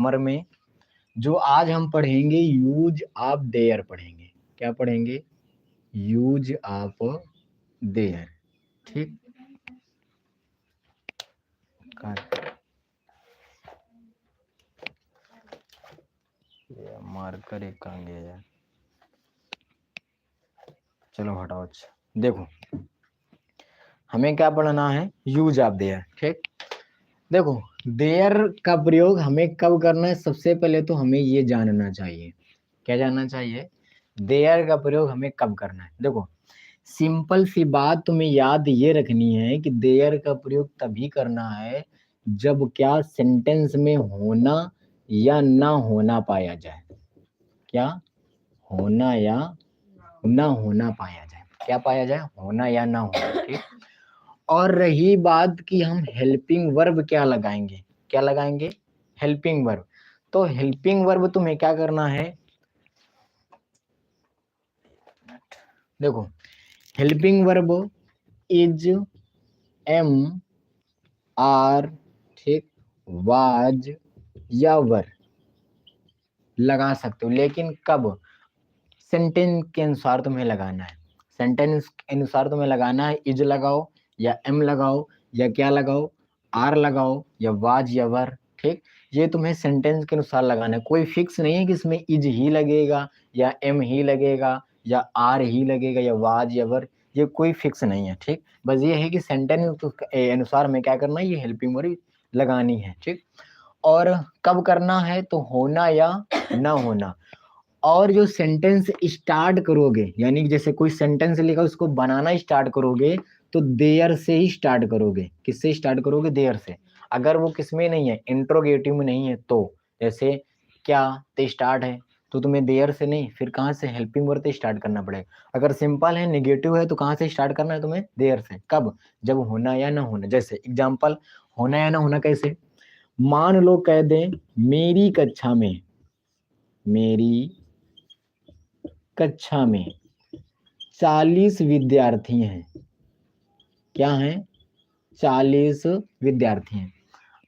Grammar में जो आज हम पढ़ेंगे यूज ऑफ देयर पढ़ेंगे। क्या पढ़ेंगे? Use of their. ठीक, ये मार्कर एक कहाँ गया यार, चलो हटाओ। अच्छा देखो, हमें क्या पढ़ना है? Use of their. ठीक, देखो देयर का प्रयोग हमें कब करना है? सबसे पहले तो हमें ये जानना चाहिए। क्या जानना चाहिए? देयर का प्रयोग हमें कब करना है। देखो सिंपल सी बात तुम्हें याद ये रखनी है कि देयर का प्रयोग तभी करना है जब क्या सेंटेंस में होना या ना होना पाया जाए। क्या होना या ना होना पाया जाए। क्या पाया जाए? होना या ना होना। ठीक, और रही बात कि हम हेल्पिंग वर्ब क्या लगाएंगे। क्या लगाएंगे? Helping verb. तो हेल्पिंग वर्ब तुम्हें क्या करना है? देखो helping verb is, am, are, ठीक, वाज या वर लगा सकते हो, लेकिन कब? सेंटेंस के अनुसार तुम्हें लगाना है। सेंटेंस के अनुसार तुम्हें लगाना है। इज लगाओ या एम लगाओ या क्या लगाओ, आर लगाओ या वाज या वर। ठीक, ये तुम्हें सेंटेंस के अनुसार लगाना है। कोई फिक्स नहीं है कि इसमें इज ही लगेगा या एम ही लगेगा या आर ही लगेगा या वाज या वर, ये कोई फिक्स नहीं है। ठीक, बस ये है कि सेंटेंस के अनुसार में क्या करना है, ये हेल्पिंग वर्ब लगानी है। ठीक, और कब करना है? तो होना या ना होना। और जो सेंटेंस स्टार्ट करोगे, यानी कि जैसे कोई सेंटेंस लिखा उसको बनाना स्टार्ट करोगे तो देयर से ही स्टार्ट करोगे। किससे स्टार्ट करोगे? देयर से। अगर वो किसमें नहीं है, इंट्रोगेटिव में नहीं है, तो जैसे क्या ते स्टार्ट है तो तुम्हें देयर से नहीं, फिर कहाँ से? हेल्पिंग वर्ब से स्टार्ट करना पड़ेगा। अगर सिंपल है, नेगेटिव है, तो कहाँ से स्टार्ट करना है तुम्हें? देयर से। कब? जब होना या ना होना। जैसे एग्जाम्पल, होना या ना होना कैसे? मान लो कह दें मेरी कक्षा में, मेरी कक्षा में 40 विद्यार्थी हैं। क्या हैं? 40 विद्यार्थी हैं।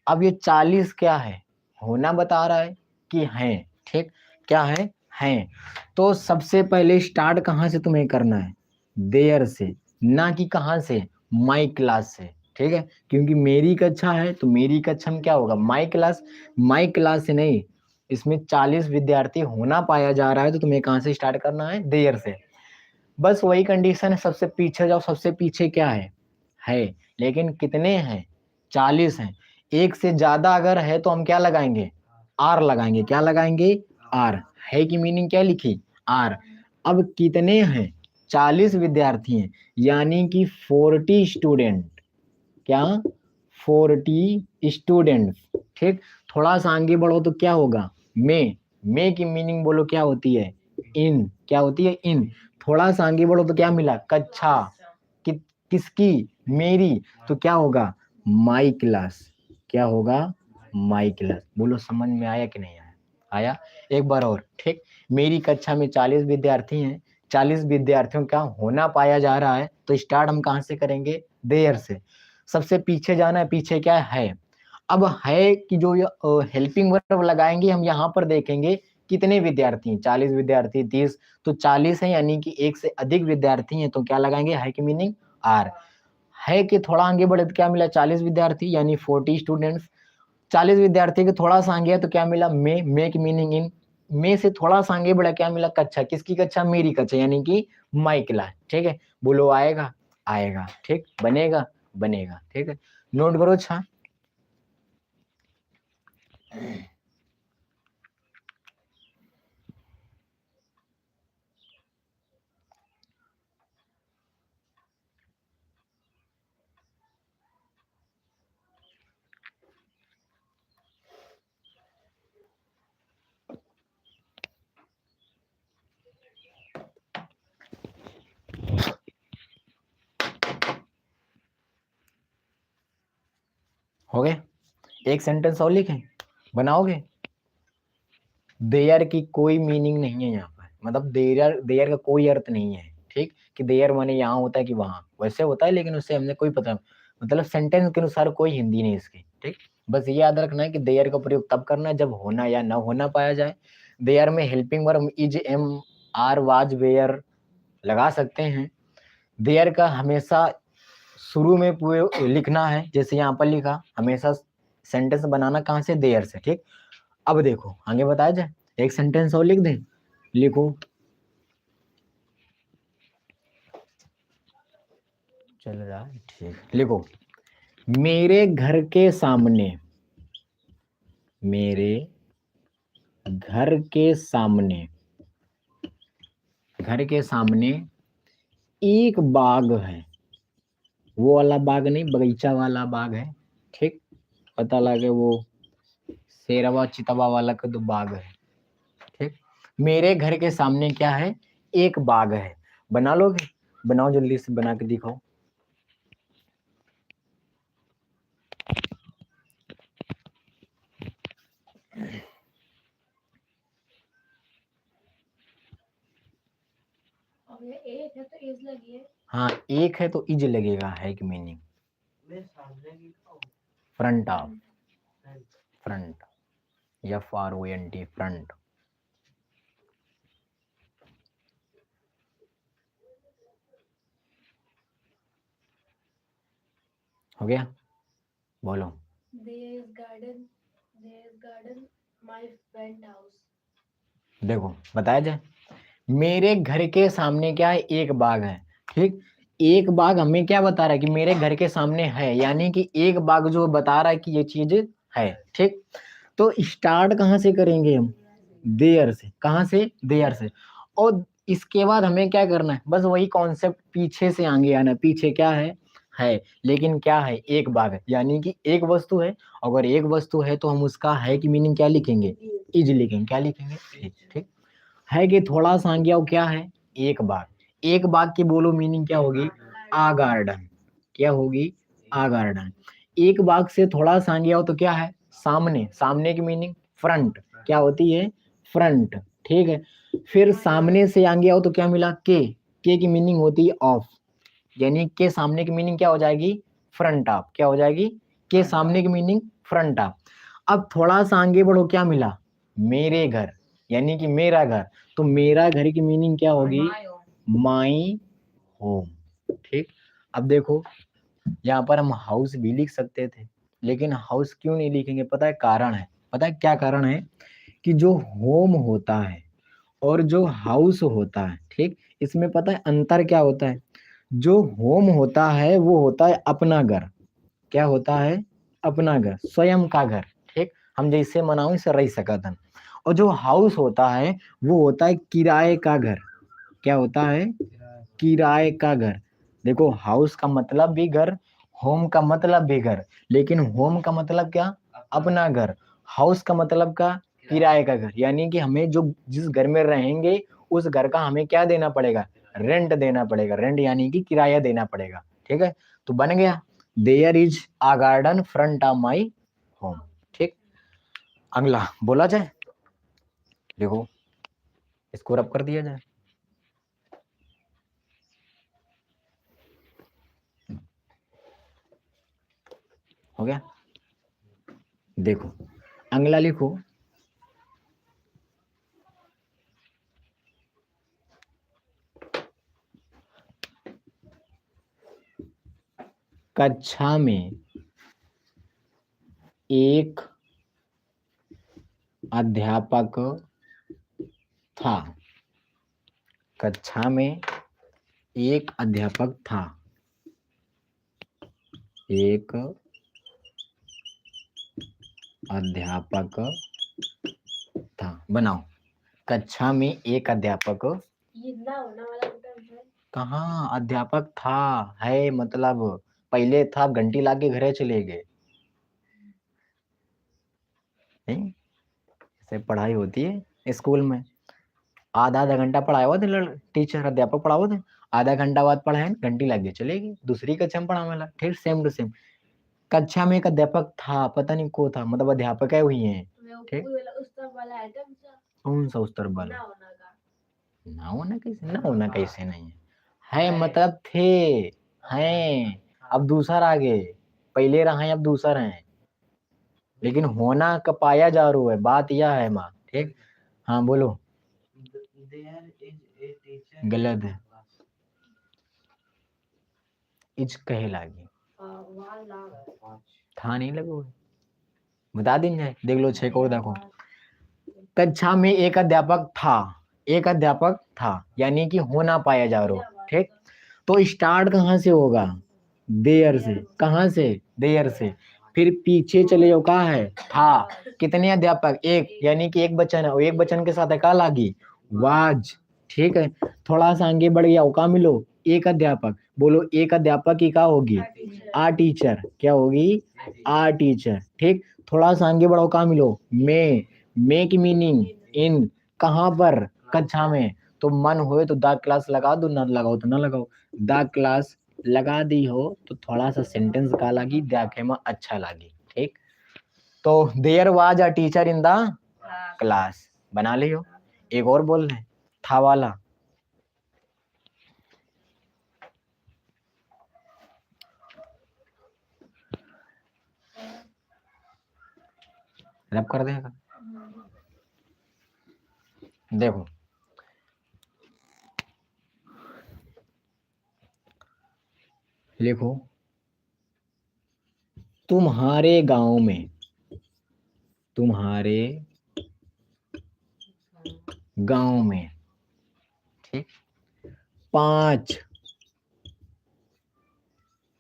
अब ये 40 क्या है? होना बता रहा है कि हैं। ठीक, क्या है? हैं। तो सबसे पहले स्टार्ट कहाँ से तुम्हें करना है? देयर से, ना कि कहाँ से? माई क्लास से। ठीक है, क्योंकि मेरी कक्षा है तो मेरी कक्षा में क्या होगा? My class. माई क्लास से नहीं, इसमें 40 विद्यार्थी होना पाया जा रहा है तो तुम्हें कहाँ से स्टार्ट करना है? देयर से। बस वही कंडीशन है, सबसे पीछे जाओ। सबसे पीछे क्या है, लेकिन कितने हैं? 40 हैं। एक से ज्यादा अगर है तो हम क्या लगाएंगे? आर लगाएंगे। क्या लगाएंगे? आर। है की मीनिंग क्या लिखी? आर। अब कितने हैं? 40 विद्यार्थी हैं, यानी कि 40 स्टूडेंट। क्या? 40 स्टूडेंट्स। ठीक, थोड़ा सा आगे बढ़ो तो क्या होगा? मे की मीनिंग बोलो क्या होती है? इन। क्या होती है? इन। थोड़ा सा आगे बढ़ो तो क्या मिला? कक्षा। कि, किसकी? मेरी। तो क्या होगा? My class. क्या होगा? My class. बोलो समझ में आया कि नहीं आया? आया? एक बार और। ठीक, मेरी कक्षा में 40 विद्यार्थी हैं। 40 विद्यार्थियों का होना पाया जा रहा है तो स्टार्ट हम कहाँ से करेंगे? देयर से। सबसे पीछे जाना है। पीछे क्या है? अब है कि जो हेल्पिंग वर्ब लगाएंगे हम यहाँ पर देखेंगे कितने विद्यार्थी हैं। 40 विद्यार्थी, 30, तो 40 है यानी कि एक से अधिक विद्यार्थी हैं तो क्या लगाएंगे? है की मीनिंग आर। है कि थोड़ा आगे बढ़े तो क्या मिला? 40 विद्यार्थी यानी 40 स्टूडेंट्स। 40 विद्यार्थी के थोड़ा सा आगे है तो क्या मिला? मे की मीनिंग इन। मे से थोड़ा सा आगे बढ़ा, क्या मिला? कक्षा। किसकी कक्षा? मेरी कक्षा, यानी कि माई क्लास। ठीक है, बोलो आएगा? आएगा। ठीक, बनेगा? बनेगा। ठीक है, नोट करो। अच्छा हो गए? एक सेंटेंस और लिखें, बनाओगे? देयर की कोई मीनिंग नहीं है यहाँ पर, मतलब देयर, देयर का कोई अर्थ नहीं है। ठीक, कि देयर माने यहाँ होता है कि वहां, वैसे होता है लेकिन उससे हमने कोई पता, मतलब सेंटेंस के अनुसार कोई हिंदी नहीं इसकी। ठीक, बस ये याद रखना है कि देयर का प्रयोग तब करना है जब होना या न होना पाया जाए। देयर में helping verb is, am, are, was, were लगा सकते हैं। देयर का हमेशा शुरू में पूरे लिखना है, जैसे यहाँ पर लिखा, हमेशा सेंटेंस बनाना कहाँ से, देयर से। ठीक, अब देखो आगे बताया जाए, एक सेंटेंस और लिख दें, लिखो, चल रहा है ठीक, लिखो, मेरे घर के सामने, मेरे घर के सामने, घर के सामने एक बाग है, वो वाला बाग नहीं, बगीचा वाला बाग है। ठीक, पता लगे वो शेरवा चितवा वाला का तो बाग है। ठीक, मेरे घर के सामने क्या है, एक बाग है। बना लोगे, बनाओ जल्दी से, बना के दिखाओ। एक है तो इज लगी है। हाँ, एक है तो इज लगेगा, है कि meaning, front of, front, FRONT, front. हो गया, बोलो। There is garden, my friend house. देखो बताया जाए, मेरे घर के सामने क्या है, एक बाग है। ठीक, एक बाग हमें क्या बता रहा है कि मेरे घर के सामने है, यानी कि एक बाग जो बता रहा है कि ये चीज है। ठीक, तो स्टार्ट कहाँ से करेंगे हम, देयर से। कहाँ से, देयर से। और इसके बाद हमें क्या करना है, बस वही कॉन्सेप्ट पीछे से आगे आना। पीछे क्या है, लेकिन क्या है, एक बाग है, यानी कि एक वस्तु है। अगर एक वस्तु है तो हम उसका है की मीनिंग क्या लिखेंगे, इज लिखेंगे। क्या लिखेंगे, इज। ठीक, है कि थोड़ा सा आगे आओ, क्या है, एक बाग। एक बाग की बोलो मीनिंग क्या होगी, आ गार्डन। क्या होगी, आ गार्डन। एक बाग से थोड़ा सा आगे आओ तो क्या है, सामने। सामने की मीनिंग फ्रंट, क्या होती है, फ्रंट। ठीक है, फिर सामने से आगे आओ तो क्या मिला, के की मीनिंग होती है ऑफ, यानी के सामने की मीनिंग क्या हो जाएगी, फ्रंट ऑफ। क्या हो जाएगी, के सामने की मीनिंग फ्रंट ऑफ। अब थोड़ा सा आगे बढ़ो, क्या मिला, मेरे घर, यानी कि मेरा घर। तो मेरा घर की मीनिंग क्या होगी, माई होम। ठीक, अब देखो, यहाँ पर हम हाउस भी लिख सकते थे, लेकिन हाउस क्यों नहीं लिखेंगे, पता है कारण है। पता है क्या कारण है, कि जो होम होता है और जो हाउस होता है, ठीक, इसमें पता है अंतर क्या होता है। जो होम होता है वो होता है अपना घर। क्या होता है, अपना घर, स्वयं का घर। ठीक, हम जैसे मनाऊ से रह सकत। और जो हाउस होता है वो होता है किराए का घर। क्या होता है, किराए का घर। देखो, हाउस का मतलब भी घर, होम का मतलब भी घर, लेकिन होम का मतलब क्या, अपना घर। हाउस का मतलब का, किराए का घर, यानी कि हमें जो जिस घर में रहेंगे उस घर का हमें क्या देना पड़ेगा, रेंट देना पड़ेगा। रेंट यानी कि किराया देना पड़ेगा। ठीक है, तो बन गया, there is a garden front of my home. ठीक, अगला बोला जाए, देखो इसको रब कर दिया जाए। हो गया, देखो अगला लिखो, कक्षा में एक अध्यापक था। कक्षा में एक अध्यापक था। एक अध्यापक था, बनाओ, कक्षा में एक अध्यापक, कहाँ अध्यापक था, है मतलब पहले था, घंटी लाके घरे चले गए। ऐसे पढ़ाई होती है स्कूल में, आधा आधा घंटा पढ़ाया हुआ था, टीचर अध्यापक पढ़ा हुआ था, आधा घंटा बाद पढ़ाए, घंटी लग गई, चलेगी दूसरी कक्षा में पढ़ा वाला। ठीक, सेम टू सेम। कक्षा में एक अध्यापक था, पता नहीं को था, मतलब अध्यापक हुई है। ठीक, कौन सा उस तरफ वाला, ना होना कैसे, ना होना कैसे नहीं है मतलब थे, हैं, अब दूसरा आ गए, पहले रहा है अब दूसरा है। लेकिन होना का पाया जा रहा है, बात यह है माँ। ठीक, हाँ बोलो। गलत है, इज कहे लागी, था नहीं लगो, बता दिन जाए। देख लो 6 को देखो। कक्षा में एक अध्यापक था, एक अध्यापक था, यानी कि होना पाया जा रहा। ठीक, तो स्टार्ट कहाँ से होगा? देयर से। कहाँ से? देयर से। फिर पीछे चले जाओ, कहाँ है? था। कितने अध्यापक? एक, यानी कि एक वचन है, एक वचन के साथ का लागी वाज। ठीक है, थोड़ा सा आगे बढ़ गया, का मिलो एक अध्यापक। बोलो एक अध्यापक की क्या होगी? आ टीचर। क्या होगी? आ टीचर। ठीक, थोड़ा सा आगे बढ़ो, का मिलो? मे की मीनिंग इन। कहाँ पर? कक्षा में। तो मन होए तो द क्लास लगा दो, ना लगाओ तो ना लगाओ। द क्लास लगा दी हो तो थोड़ा सा सेंटेंस का लगी, देखे में अच्छा लगी। ठीक, तो there was a teacher in the class बना लियो। एक और बोल रहे था वाला, रब कर देगा। देखो लिखो, तुम्हारे गांव में, तुम्हारे गांव में, ठीक, 5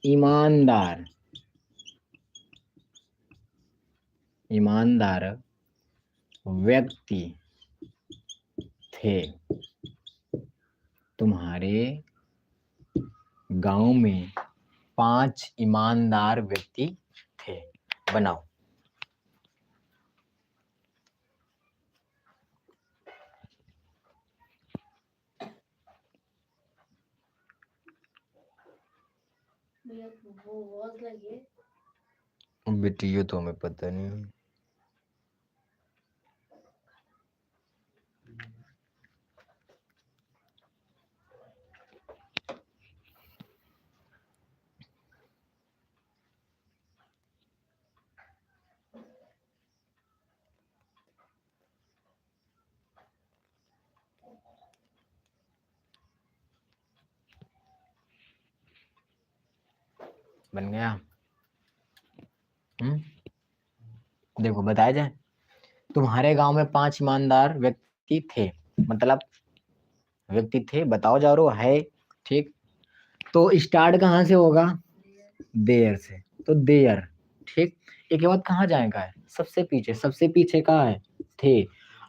ईमानदार, ईमानदार व्यक्ति थे। तुम्हारे गांव में 5 ईमानदार व्यक्ति थे। बनाओ। बेटी ये तो हमें पता नहीं। बन गया। देखो बताया जाए, तुम्हारे गांव में 5 ईमानदार व्यक्ति थे, मतलब व्यक्ति थे, बताओ जा रहा है। ठीक, तो स्टार्ट कहाँ से होगा? देयर से। तो देयर। ठीक, एक के बाद कहाँ जाएगा? है सबसे पीछे, सबसे पीछे कहाँ है? थे।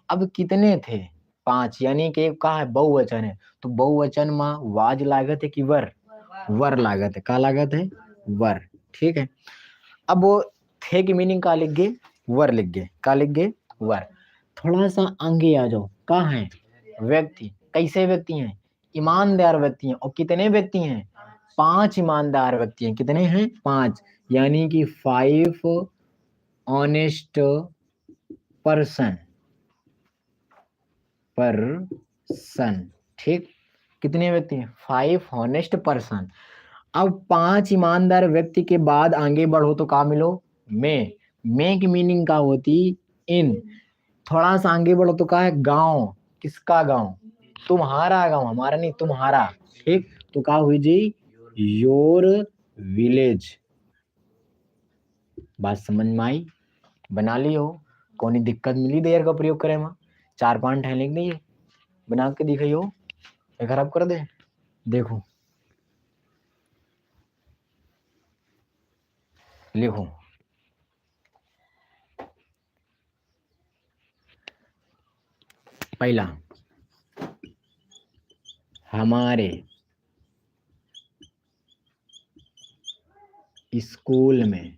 अब कितने थे? 5, यानी कि कहाँ है? बहुवचन है, तो बहुवचन में वाज लागत है कि वर? वर लागत है। का लागत है? वर। ठीक है, अब वो थे की मीनिंग का लिख गए? वर लिख गए। का लिख गए? वर। थोड़ा सा आगे आ जाओ, कहाँ है? व्यक्ति। कैसे व्यक्ति हैं? ईमानदार व्यक्ति हैं। और कितने व्यक्ति हैं? 5 ईमानदार व्यक्ति हैं। कितने हैं? 5, यानी कि 5 ऑनेस्ट पर्सन, पर्सन। ठीक, कितने व्यक्ति हैं? 5 ऑनेस्ट पर्सन। अब 5 ईमानदार व्यक्ति के बाद आगे बढ़ो तो का मिलो? में की मीनिंग का होती? इन। थोड़ा सा आगे बढ़ो तो का है? गांव। किसका गांव? तुम्हारा गांव, हमारा नहीं, तुम्हारा। ठीक, तो का हुई जी? Your village. बात समझ में आई? बना ली हो? कौन दिक्कत मिली देर का प्रयोग करे में? 4-5 है लिख दिए, बना के दिखाई हो, खराब कर दे। देखो लिखो, पहला, हमारे स्कूल में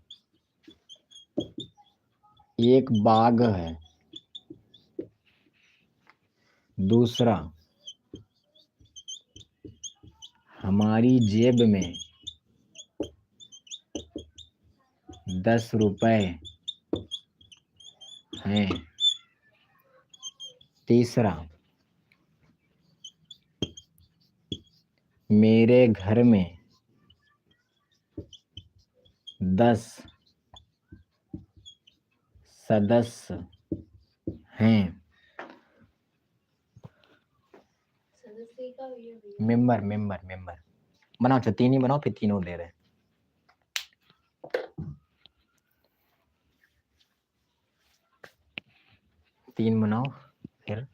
एक बाग है। दूसरा, हमारी जेब में 10 रुपए हैं। तीसरा, मेरे घर में 10 सदस्य हैं। मेंबर मेंबर मेंबर बनाओ, अच्छा 3 ही बनाओ, फिर 3 और दे रहे हैं। तीन बनाओ फिर।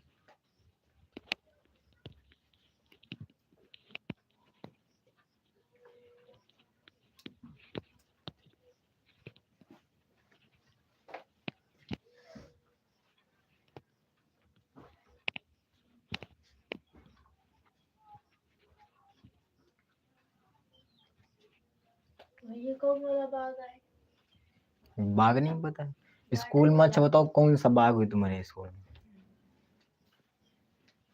ये कौन वाला बाग है? बाग नहीं पता स्कूल में? अच्छा बताओ कौन सा बाग हुई तुम्हारे स्कूल में?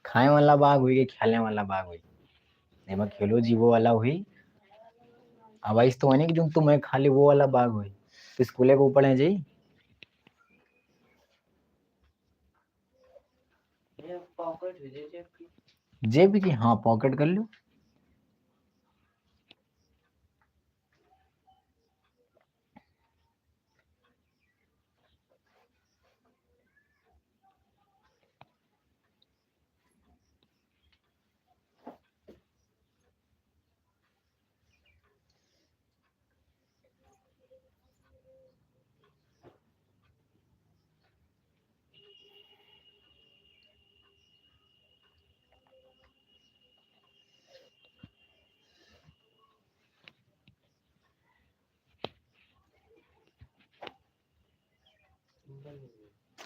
खाने वाला बाग हुई कि खेलने वाला बाग हुई? नहीं मैं खेलो जी वो वाला हुई। अब इस तो नहीं कि जो तुम्हें खाली वो वाला बाग हुई तो स्कूले के ऊपर है जी। जेब की, हाँ पॉकेट कर लो।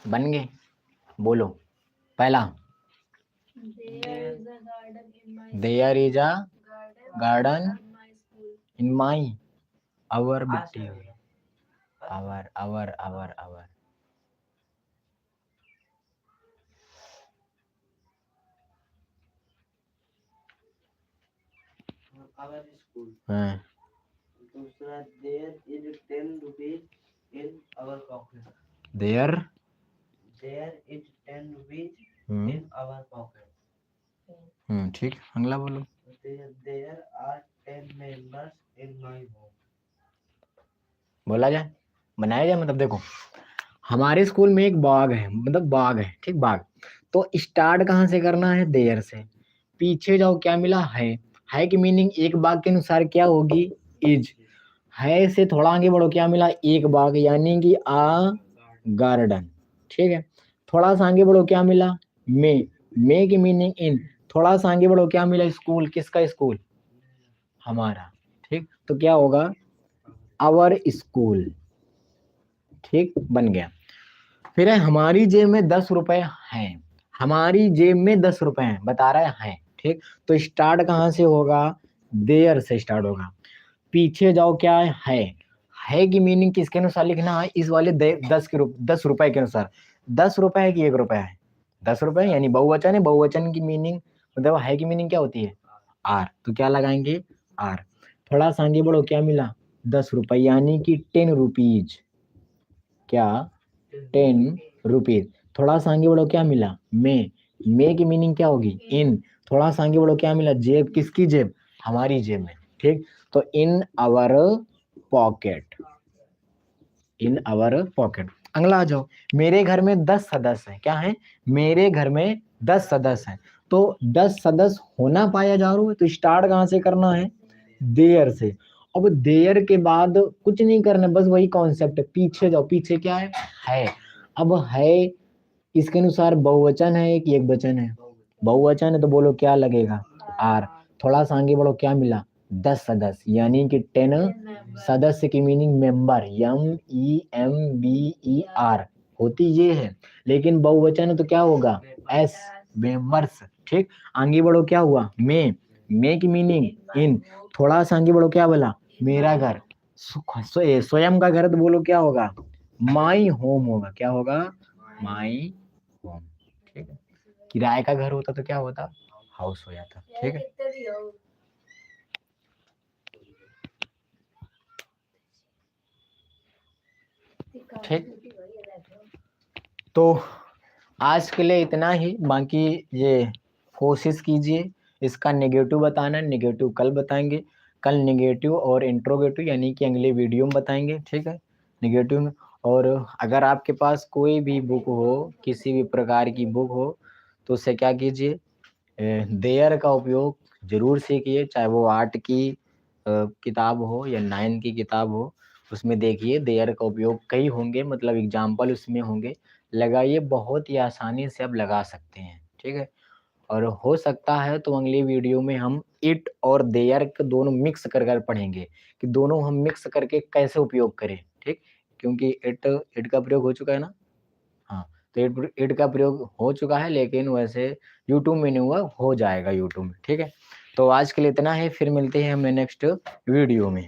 बन गए? बोलो पहला। There is a garden in my our बिट्टी। Our our our our our school. हाँ दूसरा there is 10 rupees in our pocket. There There is 10 rupees in our pocket. ठीक। अगला बोलो। There are 10 members in my home. बोला जाए, बनाया जाए। मतलब देखो हमारे स्कूल में एक बाग है, मतलब बाग है, ठीक बाग। तो स्टार्ट कहाँ से करना है? देयर से। पीछे जाओ, क्या मिला? है की मीनिंग एक बाग के अनुसार क्या होगी? इज। है से थोड़ा आगे बढ़ो, क्या मिला? एक बाग यानी कि आ गार्डन, ठीक है। थोड़ा सा आगे बढ़ो, क्या मिला? मे की मीनिंग इन। थोड़ा सा आगे बढ़ो, क्या मिला? स्कूल। किसका स्कूल? हमारा, ठीक। तो क्या होगा? आवर स्कूल, ठीक बन गया। फिर है हमारी जेब में 10 रुपए हैं। हमारी जेब में 10 रुपए हैं बता रहा है, ठीक। तो स्टार्ट कहाँ से होगा? देयर से स्टार्ट होगा। पीछे जाओ, क्या है की मीनिंग किसके अनुसार लिखना है? इस वाले 10 रुपए के अनुसार। 10 रुपए है कि 1 रुपए है? 10 रुपए यानी बहुवचन है। बहुवचन की मीनिंग मतलब है की मीनिंग क्या होती है? आर। तो क्या लगाएंगे? आर। थोड़ा सा आगे बढ़ो, क्या मिला? 10 रुपए यानी कि 10 रुपीज। क्या? 10 रुपीज। थोड़ा सा आगे बढ़ो, क्या मिला? मे की मीनिंग क्या होगी? इन। थोड़ा सा आगे बढ़ो, क्या मिला? जेब। किसकी जेब? हमारी जेब में, ठीक। तो in our pocket. In our pocket. अगला आ जाओ। मेरे घर में 10 सदस्य हैं। क्या है? मेरे घर में 10 सदस्य हैं। तो 10 सदस्य होना पाया जा रहा है, तो स्टार्ट कहाँ से करना है? देयर से। अब देयर के बाद कुछ नहीं करना, बस वही कॉन्सेप्ट है। पीछे जाओ, पीछे क्या है? अब है इसके अनुसार बहुवचन है कि एक वचन है? बहुवचन है तो बोलो क्या लगेगा? आर। थोड़ा सा आगे बढ़ो, क्या मिला? 10 सदस्य यानी कि 10 सदस्य की मीनिंग मेंबर। MEMBER होती ये है, लेकिन बहुवचन है तो क्या होगा? एस, मेंबर्स, ठीक। आगे बढ़ो, क्या हुआ? मे की मीनिंग इन। थोड़ा सा आगे बढ़ो, क्या बोला? मेरा घर। स्वयं का घर तो बोलो क्या होगा? माई होम होगा। क्या होगा? माई होम, ठीक है। किराए का घर होता तो क्या होता? हाउस हो जाता, ठीक है। ठीक। तो आज के लिए इतना ही। बाकी ये कोशिश कीजिए इसका नेगेटिव बताना। नेगेटिव कल बताएंगे। कल नेगेटिव और इंट्रोगेटिव यानी कि अगले वीडियो में बताएंगे, ठीक है। नेगेटिव में और अगर आपके पास कोई भी बुक हो, किसी भी प्रकार की बुक हो, तो उससे क्या कीजिए, देयर का उपयोग ज़रूर सीखिए, चाहे वो 8 की किताब हो या 9 की किताब हो, उसमें देखिए देयर का उपयोग कई होंगे, मतलब एग्ज़ाम्पल उसमें होंगे, लगाइए, बहुत ही आसानी से आप लगा सकते हैं, ठीक है? और हो सकता है तो अगली वीडियो में हम इट और देयर क दोनों मिक्स कर कर पढ़ेंगे, कि दोनों हम मिक्स करके कैसे उपयोग करें, ठीक? क्योंकि इट इट का प्रयोग हो चुका है ना? हाँ, तो इट का प्रयोग हो चुका है, लेकिन वैसे यूट्यूब में नहीं हुआ, हो जाएगा यूट्यूब में, ठीक है? तो आज के लिए इतना ही, फिर मिलते हैं हमें नेक्स्ट वीडियो में।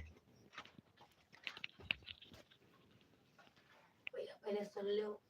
भैया पहले सुन लो।